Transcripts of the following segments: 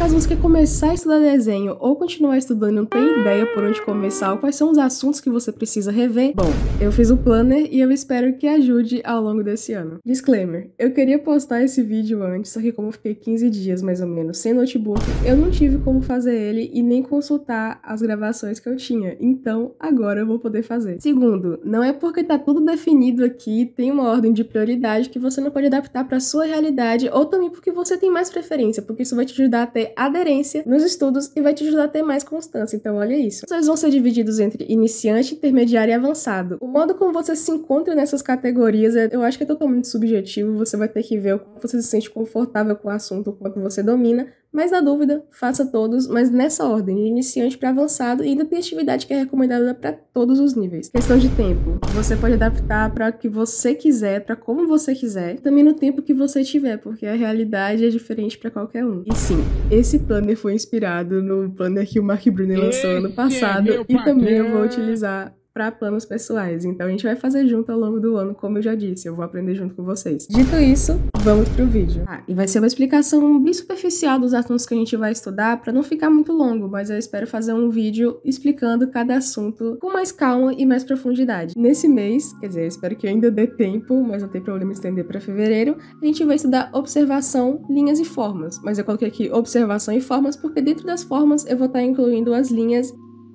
Caso você quer começar a estudar desenho ou continuar estudando e não tem ideia por onde começar ou quais são os assuntos que você precisa rever, bom, eu fiz o planner e eu espero que ajude ao longo desse ano. Disclaimer, eu queria postar esse vídeo antes, só que como eu fiquei 15 dias mais ou menos sem notebook, eu não tive como fazer ele e nem consultar as gravações que eu tinha, então agora eu vou poder fazer. Segundo, não é porque tá tudo definido aqui, tem uma ordem de prioridade que você não pode adaptar para sua realidade ou também porque você tem mais preferência, porque isso vai te ajudar a ter aderência nos estudos e vai te ajudar a ter mais constância, então olha isso. Vocês vão ser divididos entre iniciante, intermediário e avançado. O modo como você se encontra nessas categorias, eu acho que é totalmente subjetivo, você vai ter que ver o quanto você se sente confortável com o assunto, o quanto você domina, mas na dúvida, faça todos, mas nessa ordem, de iniciante para avançado, e ainda tem atividade que é recomendada para todos os níveis. Questão de tempo, você pode adaptar para o que você quiser, para como você quiser, também no tempo que você tiver, porque a realidade é diferente para qualquer um. E sim, esse planner foi inspirado no planner que o Mark Brunner lançou ano passado, e também eu vou utilizar para planos pessoais, então a gente vai fazer junto ao longo do ano, como eu já disse, eu vou aprender junto com vocês. Dito isso, vamos pro vídeo. E vai ser uma explicação bem superficial dos assuntos que a gente vai estudar, para não ficar muito longo, mas eu espero fazer um vídeo explicando cada assunto com mais calma e mais profundidade. Nesse mês, quer dizer, eu espero que eu ainda dê tempo, mas não tem problema estender para fevereiro, a gente vai estudar observação, linhas e formas, mas eu coloquei aqui observação e formas porque dentro das formas eu vou estar incluindo as linhas.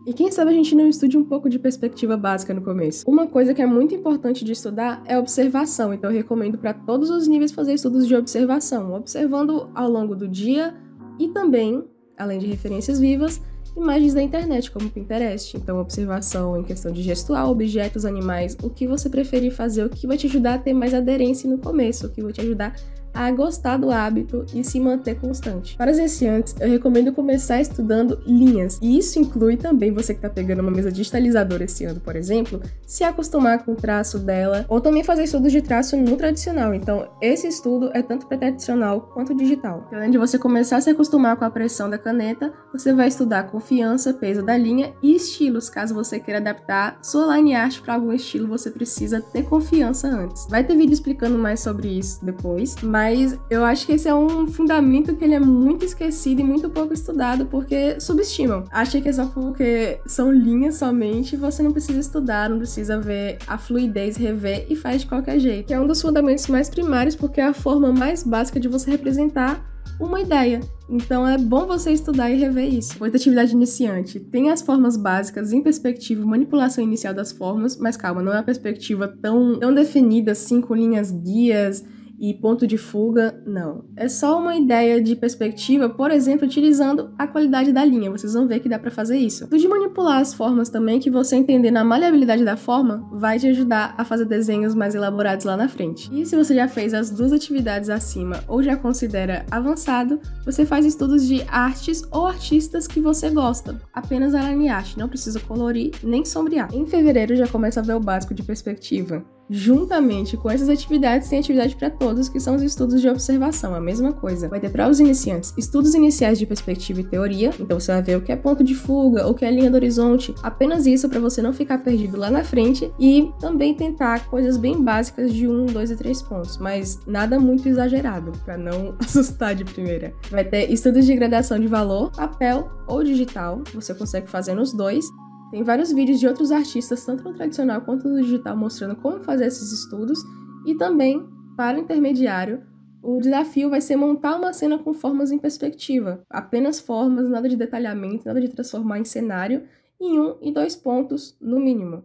E quem sabe a gente não estude um pouco de perspectiva básica no começo. Uma coisa que é muito importante de estudar é observação, então eu recomendo para todos os níveis fazer estudos de observação, observando ao longo do dia e também, além de referências vivas, imagens da internet, como o Pinterest. Então, observação em questão de gestual, objetos, animais, o que você preferir fazer, o que vai te ajudar a ter mais aderência no começo, o que vai te ajudar a gostar do hábito e se manter constante. Para os iniciantes, eu recomendo começar estudando linhas, e isso inclui também você que está pegando uma mesa digitalizadora esse ano, por exemplo, se acostumar com o traço dela, ou também fazer estudos de traço no tradicional. Então, esse estudo é tanto para tradicional quanto digital. Além de você começar a se acostumar com a pressão da caneta, você vai estudar confiança, peso da linha e estilos. Caso você queira adaptar sua line art para algum estilo, você precisa ter confiança antes. Vai ter vídeo explicando mais sobre isso depois, mas eu acho que esse é um fundamento que ele é muito esquecido e muito pouco estudado, porque subestimam. Acha que é só porque são linhas somente, você não precisa estudar, não precisa ver a fluidez, rever e faz de qualquer jeito. Que é um dos fundamentos mais primários, porque é a forma mais básica de você representar uma ideia. Então é bom você estudar e rever isso. Muita atividade iniciante. Tem as formas básicas em perspectiva, manipulação inicial das formas, mas calma, não é uma perspectiva tão definida assim, com linhas guias e ponto de fuga, não. É só uma ideia de perspectiva, por exemplo, utilizando a qualidade da linha. Vocês vão ver que dá pra fazer isso. De manipular as formas também, que você entender na maleabilidade da forma, vai te ajudar a fazer desenhos mais elaborados lá na frente. E se você já fez as duas atividades acima ou já considera avançado, você faz estudos de artes ou artistas que você gosta. Apenas a line art, não precisa colorir nem sombrear. Em fevereiro já começa a ver o básico de perspectiva. Juntamente com essas atividades, tem atividade para todos, que são os estudos de observação, a mesma coisa. Vai ter para os iniciantes estudos iniciais de perspectiva e teoria, então você vai ver o que é ponto de fuga, o que é linha do horizonte, apenas isso para você não ficar perdido lá na frente, e também tentar coisas bem básicas de 1, 2 e 3 pontos, mas nada muito exagerado, para não assustar de primeira. Vai ter estudos de gradação de valor, papel ou digital, você consegue fazer nos dois. Tem vários vídeos de outros artistas, tanto no tradicional quanto no digital, mostrando como fazer esses estudos. E também, para o intermediário, o desafio vai ser montar uma cena com formas em perspectiva. Apenas formas, nada de detalhamento, nada de transformar em cenário, em 1 e 2 pontos, no mínimo.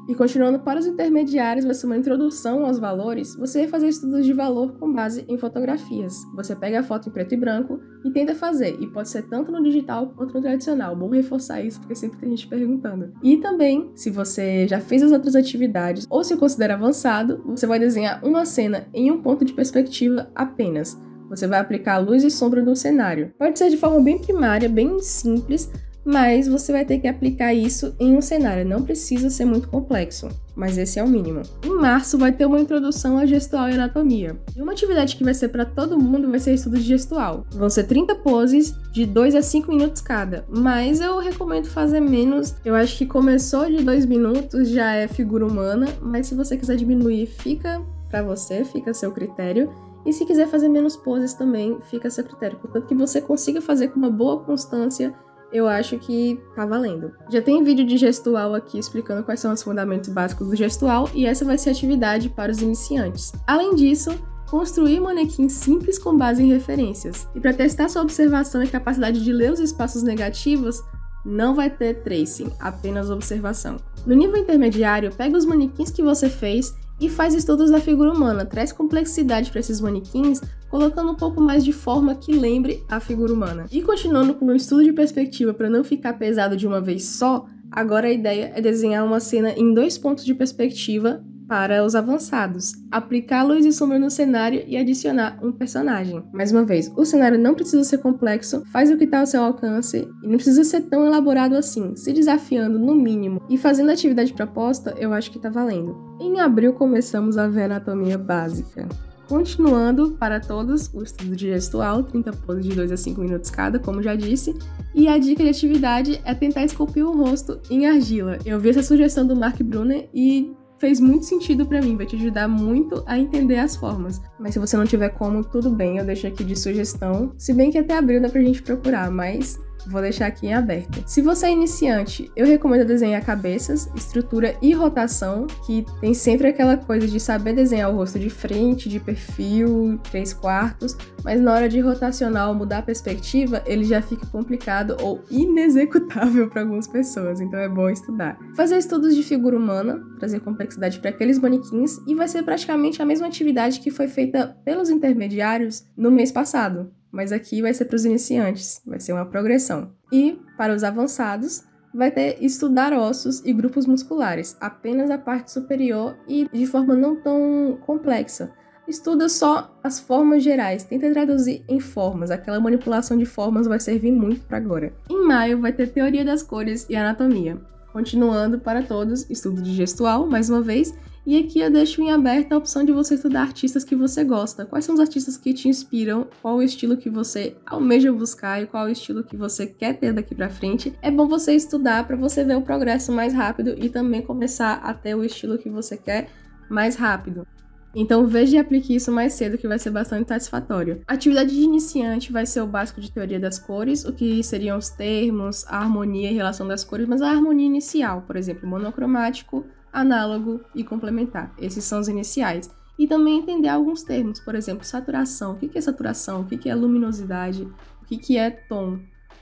E continuando para os intermediários, vai ser uma introdução aos valores. Você vai fazer estudos de valor com base em fotografias. Você pega a foto em preto e branco e tenta fazer. E pode ser tanto no digital quanto no tradicional. Bom reforçar isso, porque sempre tem gente perguntando. E também, se você já fez as outras atividades ou se considera avançado, você vai desenhar uma cena em um ponto de perspectiva apenas. Você vai aplicar a luz e sombra no cenário. Pode ser de forma bem primária, bem simples, mas você vai ter que aplicar isso em um cenário, não precisa ser muito complexo, mas esse é o mínimo. Em março vai ter uma introdução à gestual e anatomia. E uma atividade que vai ser para todo mundo vai ser estudo de gestual. Vão ser 30 poses de 2 a 5 minutos cada, mas eu recomendo fazer menos. Eu acho que começou de 2 minutos já é figura humana, mas se você quiser diminuir, fica para você, fica a seu critério. E se quiser fazer menos poses também, fica a seu critério. Portanto, que você consiga fazer com uma boa constância, eu acho que tá valendo. Já tem vídeo de gestual aqui explicando quais são os fundamentos básicos do gestual e essa vai ser a atividade para os iniciantes. Além disso, construir manequins simples com base em referências. E para testar sua observação e capacidade de ler os espaços negativos, não vai ter tracing, apenas observação. No nível intermediário, pega os manequins que você fez e faz estudos da figura humana, traz complexidade para esses manequins, colocando um pouco mais de forma que lembre a figura humana. E continuando com o estudo de perspectiva para não ficar pesado de uma vez só, agora a ideia é desenhar uma cena em 2 pontos de perspectiva para os avançados, aplicar luz e sombra no cenário e adicionar um personagem. Mais uma vez, o cenário não precisa ser complexo, faz o que está ao seu alcance e não precisa ser tão elaborado assim, se desafiando no mínimo e fazendo a atividade proposta, eu acho que está valendo. Em abril começamos a ver anatomia básica. Continuando para todos o estudo de gestual, 30 poses de 2 a 5 minutos cada, como já disse, e a dica de atividade é tentar esculpir o rosto em argila. Eu vi essa sugestão do Mark Brunner e fez muito sentido pra mim, vai te ajudar muito a entender as formas. Mas se você não tiver como, tudo bem, eu deixo aqui de sugestão. Se bem que até abril dá pra gente procurar, mas vou deixar aqui em aberto. Se você é iniciante, eu recomendo desenhar cabeças, estrutura e rotação, que tem sempre aquela coisa de saber desenhar o rosto de frente, de perfil, 3/4, mas na hora de rotacionar ou mudar a perspectiva, ele já fica complicado ou inexecutável para algumas pessoas, então é bom estudar. Fazer estudos de figura humana, trazer complexidade para aqueles manequins, e vai ser praticamente a mesma atividade que foi feita pelos intermediários no mês passado. Mas aqui vai ser para os iniciantes, vai ser uma progressão. E, para os avançados, vai ter estudar ossos e grupos musculares, apenas a parte superior e de forma não tão complexa. Estuda só as formas gerais, tenta traduzir em formas, aquela manipulação de formas vai servir muito para agora. Em maio vai ter teoria das cores e anatomia. Continuando para todos, estudo de gestual, mais uma vez, e aqui eu deixo em aberto a opção de você estudar artistas que você gosta. Quais são os artistas que te inspiram? Qual o estilo que você almeja buscar e qual o estilo que você quer ter daqui pra frente? É bom você estudar para você ver o progresso mais rápido e também começar a ter o estilo que você quer mais rápido. Então veja e aplique isso mais cedo, que vai ser bastante satisfatório. A atividade de iniciante vai ser o básico de teoria das cores, o que seriam os termos, a harmonia e relação das cores, mas a harmonia inicial, por exemplo, monocromático, análogo e complementar. Esses são os iniciais. E também entender alguns termos, por exemplo, saturação. O que é saturação? O que é luminosidade? O que é tom?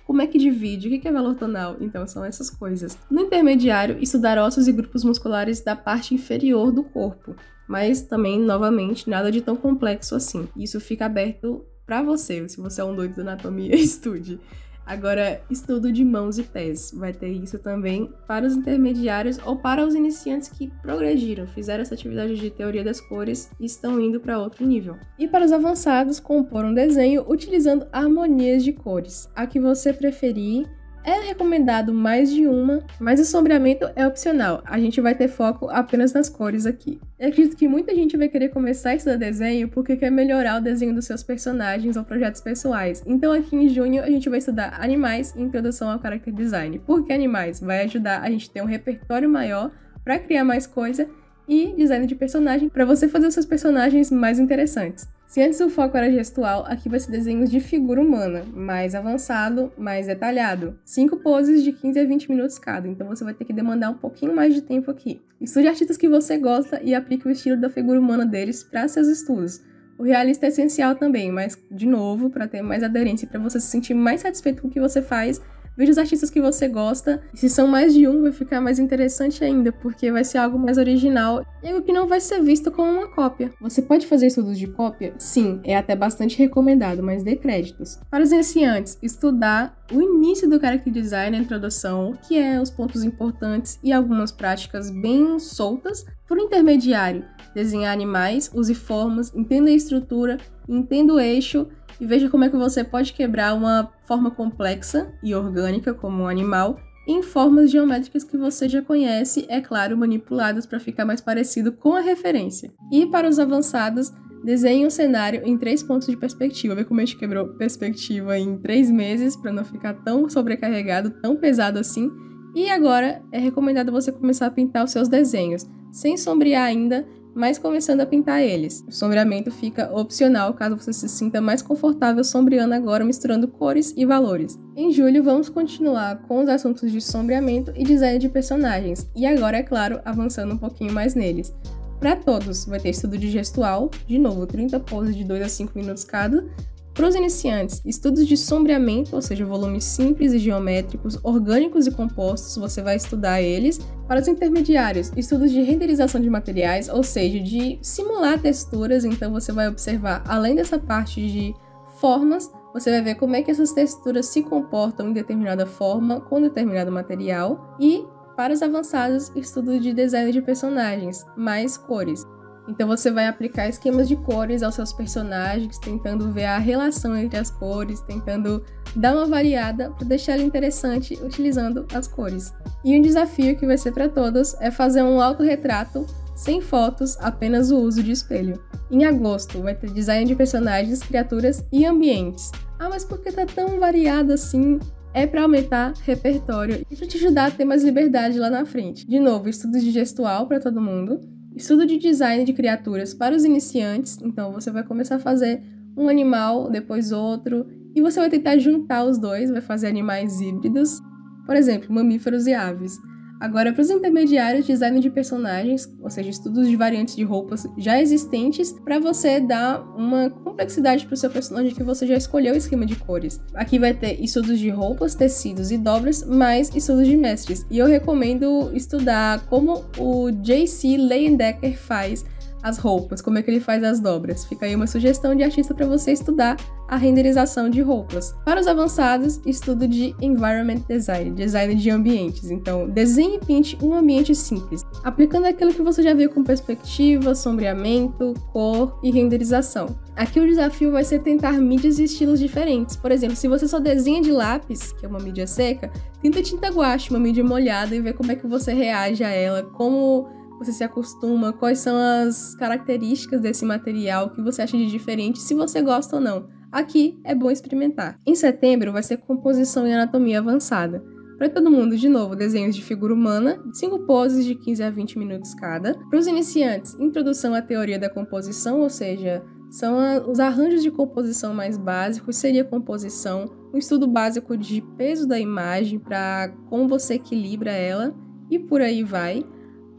Como é que divide? O que é valor tonal? Então, são essas coisas. No intermediário, estudar ossos e grupos musculares da parte inferior do corpo. Mas também, novamente, nada de tão complexo assim. Isso fica aberto para você. Se você é um doido da anatomia, estude. Agora, estudo de mãos e pés. Vai ter isso também para os intermediários ou para os iniciantes que progrediram, fizeram essa atividade de teoria das cores e estão indo para outro nível. E para os avançados, compor um desenho utilizando harmonias de cores. A que você preferir. É recomendado mais de uma, mas o sombreamento é opcional. A gente vai ter foco apenas nas cores aqui. Eu acredito que muita gente vai querer começar a estudar desenho porque quer melhorar o desenho dos seus personagens ou projetos pessoais. Então aqui em junho a gente vai estudar animais e introdução ao character design. Por que animais? Vai ajudar a gente a ter um repertório maior para criar mais coisa e design de personagem para você fazer os seus personagens mais interessantes. Se antes o foco era gestual, aqui vai ser desenhos de figura humana, mais avançado, mais detalhado. 5 poses de 15 a 20 minutos cada, então você vai ter que demandar um pouquinho mais de tempo aqui. Estude artistas que você gosta e aplique o estilo da figura humana deles para seus estudos. O realista é essencial também, mas, de novo, para ter mais aderência e para você se sentir mais satisfeito com o que você faz, veja os artistas que você gosta, e se são mais de um, vai ficar mais interessante ainda, porque vai ser algo mais original e algo que não vai ser visto como uma cópia. Você pode fazer estudos de cópia? Sim, é até bastante recomendado, mas dê créditos. Para os iniciantes, estudar o início do character design, a introdução, o que é os pontos importantes e algumas práticas bem soltas. Para o intermediário, desenhar animais, use formas, entenda a estrutura, entenda o eixo, e veja como é que você pode quebrar uma forma complexa e orgânica, como um animal, em formas geométricas que você já conhece, é claro, manipuladas para ficar mais parecido com a referência. E para os avançados, desenhe um cenário em 3 pontos de perspectiva. Vê como a gente quebrou perspectiva em 3 meses, para não ficar tão sobrecarregado, tão pesado assim. E agora é recomendado você começar a pintar os seus desenhos, sem sombrear ainda, mas começando a pintar eles. O sombreamento fica opcional caso você se sinta mais confortável sombreando agora, misturando cores e valores. Em julho, vamos continuar com os assuntos de sombreamento e design de personagens, e agora, é claro, avançando um pouquinho mais neles. Para todos, vai ter estudo de gestual, de novo, 30 poses de 2 a 5 minutos cada. Para os iniciantes, estudos de sombreamento, ou seja, volumes simples e geométricos, orgânicos e compostos, você vai estudar eles. Para os intermediários, estudos de renderização de materiais, ou seja, de simular texturas, então você vai observar, além dessa parte de formas, você vai ver como é que essas texturas se comportam em determinada forma, com determinado material. E para os avançados, estudos de design de personagens, mais cores. Então você vai aplicar esquemas de cores aos seus personagens, tentando ver a relação entre as cores, tentando dar uma variada para deixar ele interessante utilizando as cores. E um desafio que vai ser para todos é fazer um autorretrato sem fotos, apenas o uso de espelho. Em agosto vai ter design de personagens, criaturas e ambientes. Ah, mas por que tá tão variado assim? É para aumentar repertório e para te ajudar a ter mais liberdade lá na frente. De novo, estudos de gestual para todo mundo. Estudo de design de criaturas para os iniciantes, então você vai começar a fazer um animal, depois outro, e você vai tentar juntar os dois, vai fazer animais híbridos, por exemplo, mamíferos e aves. Agora, para os intermediários, design de personagens, ou seja, estudos de variantes de roupas já existentes, para você dar uma complexidade para o seu personagem que você já escolheu o esquema de cores. Aqui vai ter estudos de roupas, tecidos e dobras, mais estudos de mestres. E eu recomendo estudar como o J.C. Leyendecker faz as roupas, como é que ele faz as dobras. Fica aí uma sugestão de artista para você estudar a renderização de roupas. Para os avançados, estudo de Environment Design, design de ambientes. Então, desenhe e pinte um ambiente simples, aplicando aquilo que você já viu com perspectiva, sombreamento, cor e renderização. Aqui o desafio vai ser tentar mídias e estilos diferentes. Por exemplo, se você só desenha de lápis, que é uma mídia seca, tenta tinta guache, uma mídia molhada, e ver como é que você reage a ela, como você se acostuma, quais são as características desse material que você acha de diferente, se você gosta ou não. Aqui é bom experimentar. Em setembro vai ser composição e anatomia avançada. Para todo mundo, de novo, desenhos de figura humana, 5 poses de 15 a 20 minutos cada. Para os iniciantes, introdução à teoria da composição, ou seja, são os arranjos de composição mais básicos, seria composição, um estudo básico de peso da imagem para como você equilibra ela e por aí vai.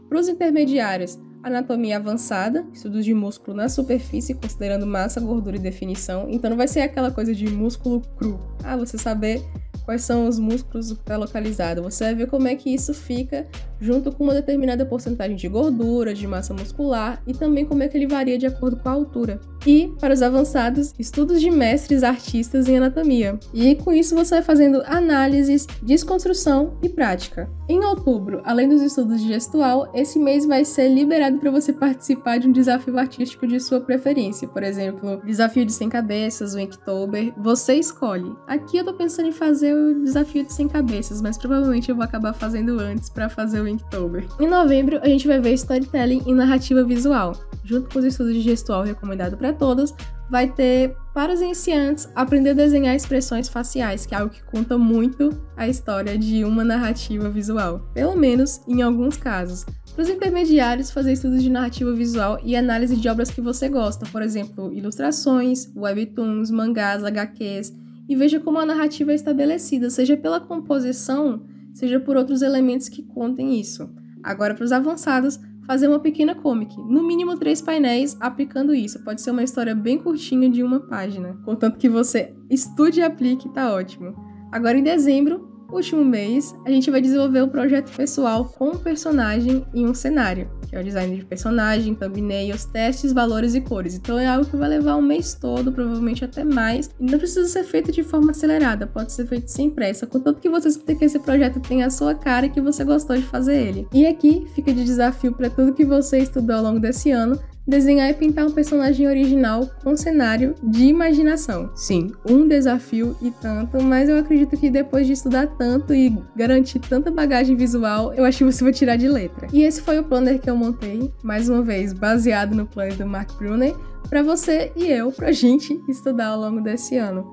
Para os intermediários, anatomia avançada, estudos de músculo na superfície, considerando massa, gordura e definição. Então não vai ser aquela coisa de músculo cru. Você saber quais são os músculos que está localizado. Você vai ver como é que isso fica junto com uma determinada porcentagem de gordura, de massa muscular e também como é que ele varia de acordo com a altura. E, para os avançados, estudos de mestres artistas em anatomia. E com isso você vai fazendo análises, desconstrução e prática. Em outubro, além dos estudos de gestual, esse mês vai ser liberado para você participar de um desafio artístico de sua preferência. Por exemplo, desafio de 100 cabeças, o Inktober, você escolhe. Aqui eu tô pensando em fazer o desafio de 100 cabeças, mas provavelmente eu vou acabar fazendo antes para fazer o Inktober. Em novembro, a gente vai ver storytelling e narrativa visual. Junto com os estudos de gestual recomendado para todos, vai ter, para os iniciantes, aprender a desenhar expressões faciais, que é algo que conta muito a história de uma narrativa visual, pelo menos em alguns casos. Para os intermediários, fazer estudos de narrativa visual e análise de obras que você gosta, por exemplo, ilustrações, webtoons, mangás, HQs, e veja como a narrativa é estabelecida, seja pela composição, seja por outros elementos que contem isso. Agora, para os avançados, fazer uma pequena comic, no mínimo 3 painéis aplicando isso. Pode ser uma história bem curtinha de uma página, contanto que você estude e aplique, tá ótimo. Agora, em dezembro, último mês, a gente vai desenvolver um projeto pessoal com um personagem e um cenário, que é o design de personagem, thumbnails, testes, valores e cores. Então é algo que vai levar um mês todo, provavelmente até mais, e não precisa ser feito de forma acelerada, pode ser feito sem pressa, contanto que você sinta que esse projeto tem a sua cara e que você gostou de fazer ele. E aqui fica de desafio para tudo que você estudou ao longo desse ano, desenhar e pintar um personagem original com cenário de imaginação. Sim, um desafio e tanto, mas eu acredito que depois de estudar tanto e garantir tanta bagagem visual, eu acho que você vai tirar de letra. E esse foi o planner que eu montei, mais uma vez, baseado no planner do Mark Brunner, para você e eu, pra gente estudar ao longo desse ano.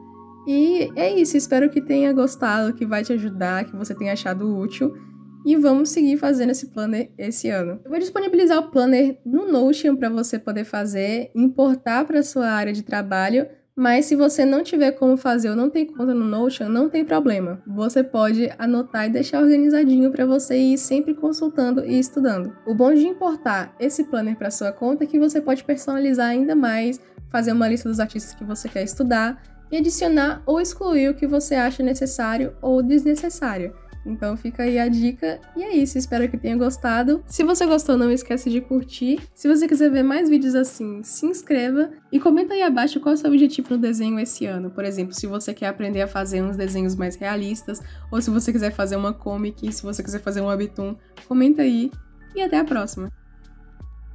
E é isso, espero que tenha gostado, que vai te ajudar, que você tenha achado útil. e vamos seguir fazendo esse planner esse ano. Eu vou disponibilizar o planner no Notion para você poder fazer, importar para sua área de trabalho, mas se você não tiver como fazer ou não tem conta no Notion, não tem problema. Você pode anotar e deixar organizadinho para você ir sempre consultando e estudando. O bom de importar esse planner para sua conta é que você pode personalizar ainda mais, fazer uma lista dos artistas que você quer estudar e adicionar ou excluir o que você acha necessário ou desnecessário. Então fica aí a dica, e é isso, espero que tenha gostado. Se você gostou, não esquece de curtir. Se você quiser ver mais vídeos assim, se inscreva e comenta aí abaixo qual é o seu objetivo no desenho esse ano. Por exemplo, se você quer aprender a fazer uns desenhos mais realistas, ou se você quiser fazer uma comic, se você quiser fazer um webtoon, comenta aí e até a próxima!